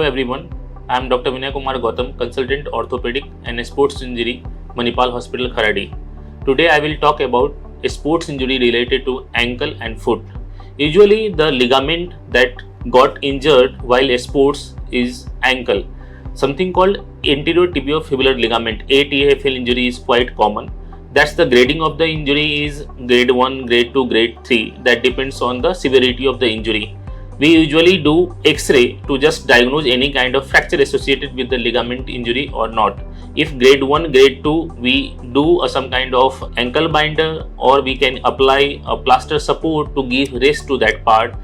Hello everyone, I am Dr. Vinay Kumar Gautam, consultant orthopedic and sports injury, Manipal Hospital, Kharadi. Today I will talk about a sports injury related to ankle and foot. Usually the ligament that got injured while a sports is ankle. Something called anterior tibiofibular ligament ATFL injury is quite common. That's the grading of the injury is grade 1, grade 2, grade 3. That depends on the severity of the injury. We usually do X-ray to just diagnose any kind of fracture associated with the ligament injury or not. If grade 1, grade 2, we do some kind of ankle binder, or we can apply a plaster support to give rest to that part.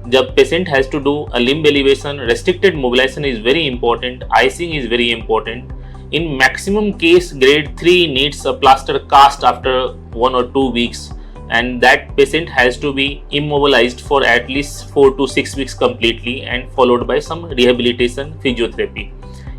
The patient has to do a limb elevation, restricted mobilization is very important, icing is very important. In maximum case, grade 3 needs a plaster cast after 1 or 2 weeks, and that patient has to be immobilized for at least 4 to 6 weeks completely and followed by some rehabilitation physiotherapy.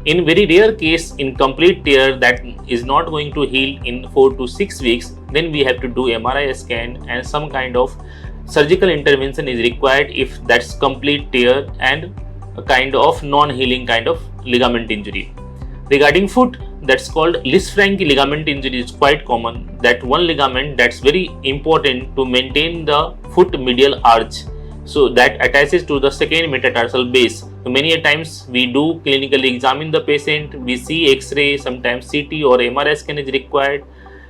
In very rare case, in complete tear that is not going to heal in 4 to 6 weeks, then we have to do MRI scan and some kind of surgical intervention is required if that's complete tear and a kind of non-healing kind of ligament injury. Regarding foot, that's called Lisfranchi ligament injury is quite common. That one ligament that's very important to maintain the foot medial arch. So that attaches to the second metatarsal base. So many a times we do clinically examine the patient, we see X-ray, sometimes CT or MRI scan is required.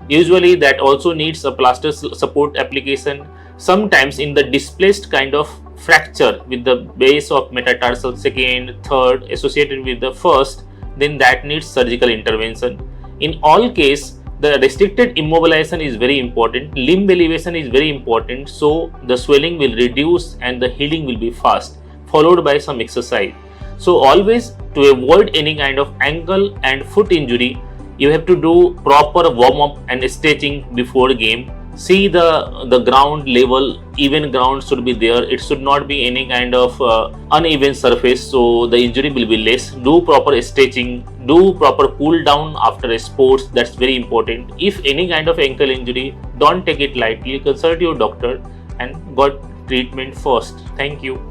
Usually that also needs a plaster support application. Sometimes in the displaced kind of fracture with the base of metatarsal second, third associated with the first, then that needs surgical intervention. In all case, the restricted immobilization is very important, limb elevation is very important, so the swelling will reduce and the healing will be fast, followed by some exercise. So always, to avoid any kind of ankle and foot injury, you have to do proper warm up and stretching before game. See the ground level, even ground should be there. It should not be any kind of uneven surface, so the injury will be less. Do proper stretching, do proper cool down after sports, that's very important. If any kind of ankle injury, don't take it lightly, consult your doctor and got treatment first. Thank you.